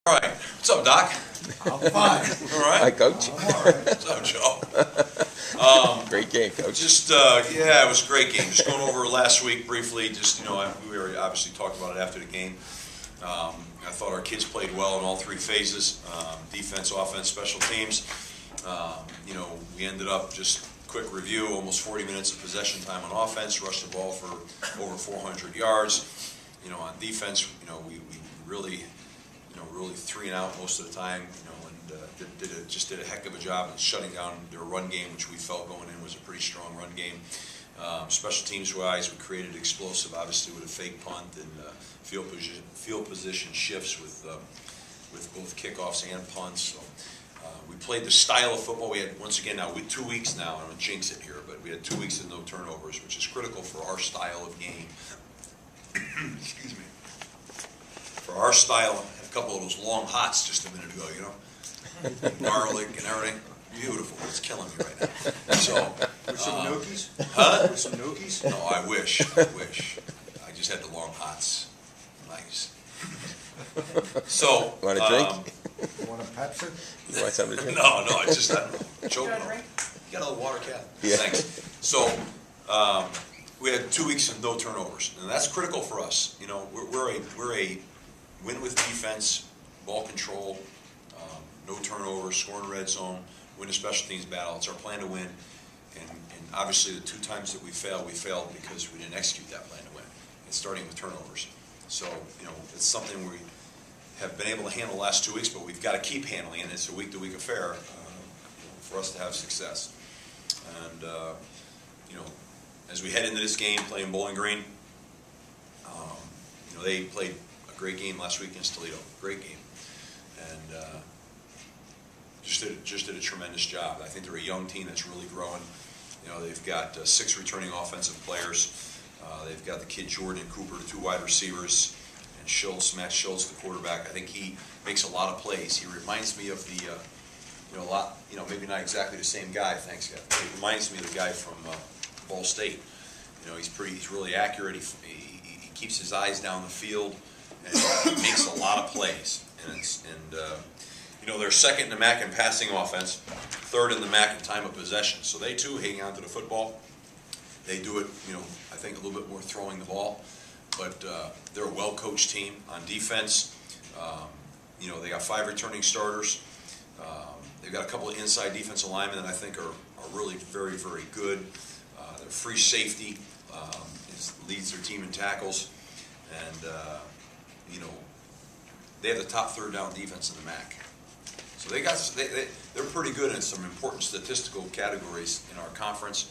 All right. What's up, Doc? I'm fine. All right. Hi, Coach. All right. What's up, Joe? Great game, Coach. Yeah, it was a great game. Just going over last week briefly. We were obviously talked about it after the game. I thought our kids played well in all three phases: defense, offense, special teams. We ended up just quick review, almost 40 minutes of possession time on offense. Rushed the ball for over 400 yards. On defense, we really. Really 3 and out most of the time, and did a heck of a job in shutting down their run game, which we felt going in was a pretty strong run game. Special teams wise, we created explosive, obviously with a fake punt and field position shifts with both kickoffs and punts. So we played the style of football. We had once again 2 weeks now. I don't jinx it here, but we had 2 weeks of no turnovers, which is critical for our style of game. Excuse me. For our style. A couple of those long hots just a minute ago, garlic and everything. Beautiful. It's killing me right now. So, With some gnocchis? Huh? With some gnocchis? No, I wish. I just had the long hots. Nice. So, Want a drink? You want a Pepsi? You want something to drink? No, I just I choke on. You got a little water, Cat? Yeah. Thanks. So, we had 2 weeks of no turnovers, and that's critical for us. We're a win with defense, ball control, no turnovers, score in red zone, win a special teams battle. It's our plan to win. And obviously the 2 times that we failed because we didn't execute that plan to win. It's starting with turnovers. So, it's something we have been able to handle the last 2 weeks, but we've got to keep handling it. It's a week-to-week affair for us to have success. And, as we head into this game playing Bowling Green, they played great game last week against Toledo. Great game, and just did a tremendous job. I think they're a young team that's really growing. They've got 6 returning offensive players. They've got the kid Jordan Cooper, the 2 wide receivers, and Matt Schultz, the quarterback. I think he makes a lot of plays. He reminds me of maybe not exactly the same guy. Thanks, guy. He reminds me of the guy from Ball State. He's really accurate. He keeps his eyes down the field. And he makes a lot of plays, they're second in the MAC in passing offense, third in the MAC in time of possession. So they too hang on to the football. They do it, I think a little bit more throwing the ball, but they're a well-coached team on defense. They got 5 returning starters. They've got a couple of inside defensive linemen that I think are really very, very good. Their free safety leads their team in tackles, and they have the top 3rd down defense in the MAC. So they're pretty good in some important statistical categories in our conference.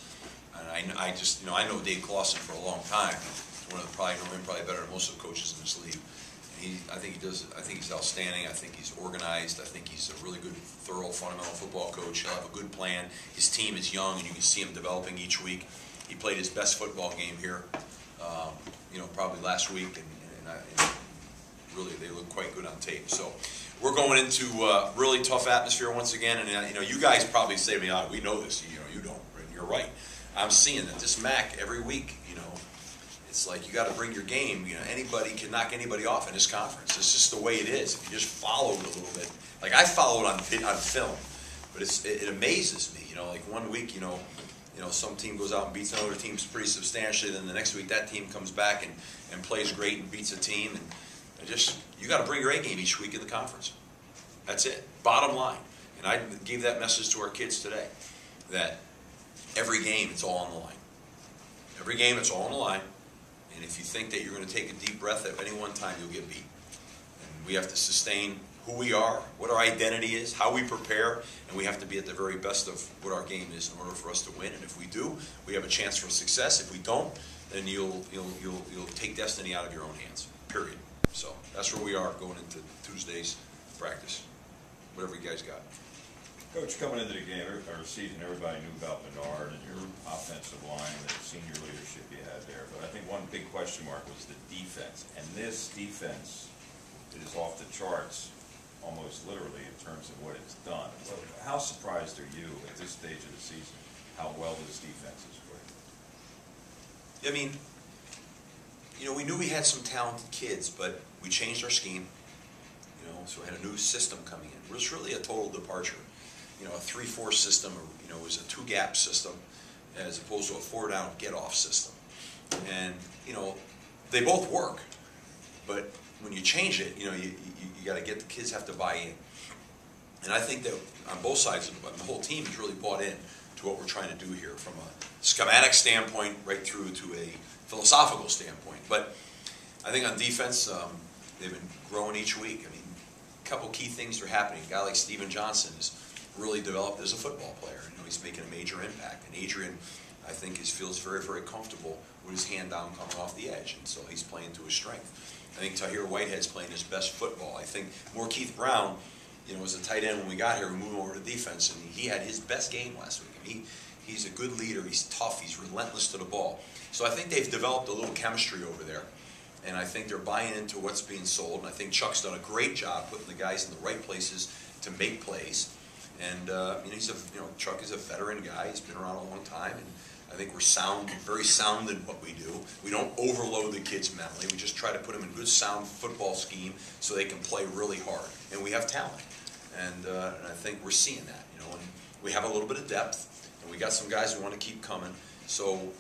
And I know Dave Clawson for a long time. Probably know him probably better than most of the coaches in this league. And I think he's outstanding. I think he's organized. I think he's a really good, thorough, fundamental football coach. He'll have a good plan. His team is young, and you can see him developing each week. He played his best football game here, probably last week, and really, they look quite good on tape. So we're going into a really tough atmosphere once again. And you guys probably say to me, "We know this." You don't. And you're right. I'm seeing that this MAC every week. It's like you got to bring your game. Anybody can knock anybody off in this conference. It's just the way it is. If you just follow it a little bit, like I followed on film, but it amazes me. Like 1 week, some team goes out and beats another team pretty substantially. Then the next week, that team comes back and plays great and beats a team. And you got to bring your A game each week in the conference. That's it. Bottom line. And I gave that message to our kids today, that every game it's all on the line. Every game it's all on the line. And if you think that you're going to take a deep breath at any one time, you'll get beat. And we have to sustain who we are, what our identity is, how we prepare, and we have to be at the very best of what our game is in order for us to win. And if we do, we have a chance for success. If we don't, then you'll take destiny out of your own hands. Period. So that's where we are going into Tuesday's practice. Whatever you guys got. Coach, coming into the game or season, everybody knew about Bernard and your offensive line and the senior leadership you had there. But I think one big question mark was the defense. And this defense is off the charts, almost literally, in terms of what it's done. How surprised are you at this stage of the season how well this defense is playing? We knew we had some talented kids, but we changed our scheme. so we had a new system coming in. It was really a total departure. A 3-4 system, was a 2-gap system as opposed to a 4-down get-off system. And, they both work, but when you change it, you got to get the kids have to buy in. And I think that on both sides of the whole team has really bought in to what we're trying to do here from a schematic standpoint right through to a philosophical standpoint. But I think on defense, they've been growing each week. A couple key things are happening. A guy like Steven Johnson is really developed as a football player. He's making a major impact. And Adrian, I think, feels very, very comfortable with his hand down coming off the edge. And so he's playing to his strength. I think Tahir Whitehead's playing his best football. I think Keith Brown, as a tight end when we got here, we moved him over to defense, and he had his best game last week. He's a good leader. He's tough. He's relentless to the ball. So I think they've developed a little chemistry over there. And I think they're buying into what's being sold. And I think Chuck's done a great job putting the guys in the right places to make plays. And Chuck is a veteran guy. He's been around a long time, and I think we're very sound in what we do. We don't overload the kids mentally. We just try to put them in good, sound football scheme so they can play really hard. And we have talent, and I think we're seeing that. And we have a little bit of depth, and we got some guys who want to keep coming. So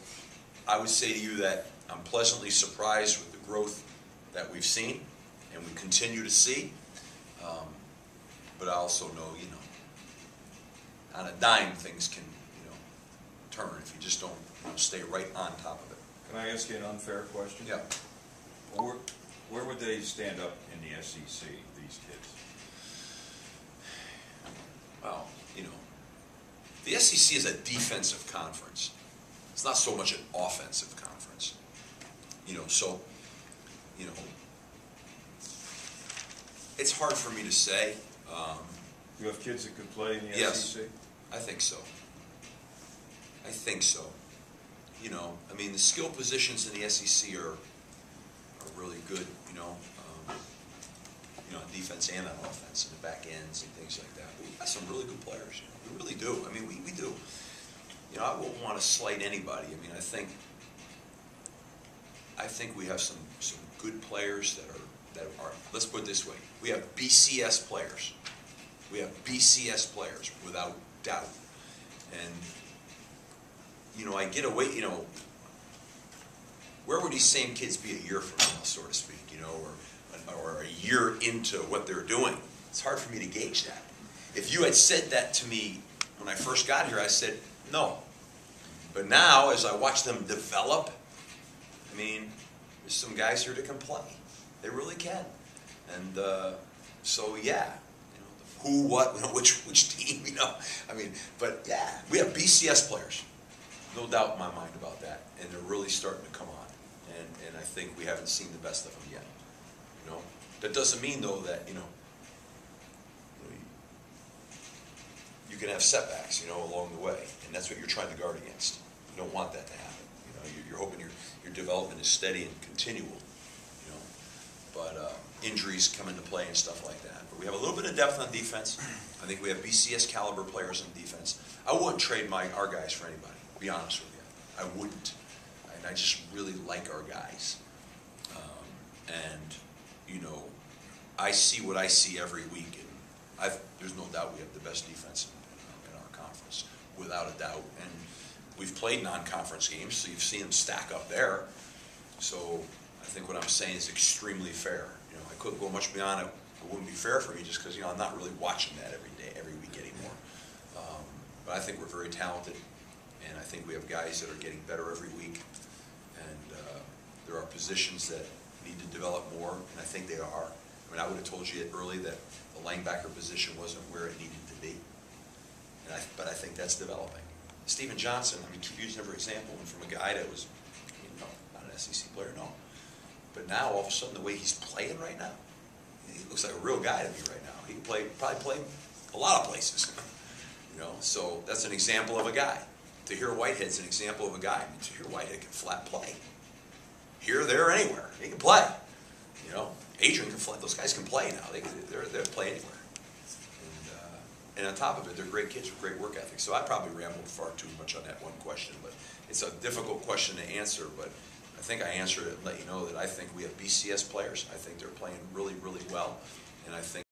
I would say to you that I'm pleasantly surprised with the growth that we've seen, and we continue to see. But I also know, on a dime, things can, turn if you just don't stay right on top of it. Can I ask you an unfair question? Yeah. Where would they stand up in the SEC, these kids? Well, the SEC is a defensive conference. It's not so much an offensive conference. It's hard for me to say. You have kids that could play in the Yes, SEC? I think so. The skill positions in the SEC are really good, on defense and on offense, and the back ends and things like that. We've got some really good players. We really do. We do. I wouldn't want to slight anybody. I think we have some good players that are. Let's put it this way: we have BCS players. We have BCS players without doubt, and. I get away, where would these same kids be a year from now, so to speak, or a year into what they're doing? It's hard for me to gauge that. If you had said that to me when I first got here, I said, no. But now, as I watch them develop, there's some guys here that can play. They really can. And so, yeah. Who, what, which team, but yeah, we have BCS players. No doubt in my mind about that, and they're really starting to come on, and I think we haven't seen the best of them yet. That doesn't mean though that you can have setbacks, along the way, and that's what you're trying to guard against. You don't want that to happen. You're hoping your development is steady and continual. But injuries come into play and stuff like that. But we have a little bit of depth on defense. I think we have BCS caliber players on defense. I wouldn't trade our guys for anybody. Be honest with you, I wouldn't, and I just really like our guys, and I see what I see every week, and there's no doubt we have the best defense in our conference, without a doubt, and we've played non-conference games, so you've seen them stack up there. So I think what I'm saying is extremely fair. I couldn't go much beyond it. It wouldn't be fair for me just because I'm not really watching that every week anymore. But I think we're very talented. And I think we have guys that are getting better every week. And there are positions that need to develop more, and I think they are. I would have told you early that the linebacker position wasn't where it needed to be. But I think that's developing. Steven Johnson, keep using him for example, and from a guy that was, not an SEC player, no. But now, all of a sudden, the way he's playing right now, he looks like a real guy to me right now. He can probably play a lot of places. So that's an example of a guy. Tahir Whitehead's an example of a guy. Tahir Whitehead can flat play. Here, there, anywhere. He can play. Adrian can play. Those guys can play now. They'll play anywhere. And on top of it, they're great kids with great work ethic. So I probably rambled far too much on that one question, but it's a difficult question to answer. But I think I answered it and let you know that I think we have BCS players. I think they're playing really, really well. and I think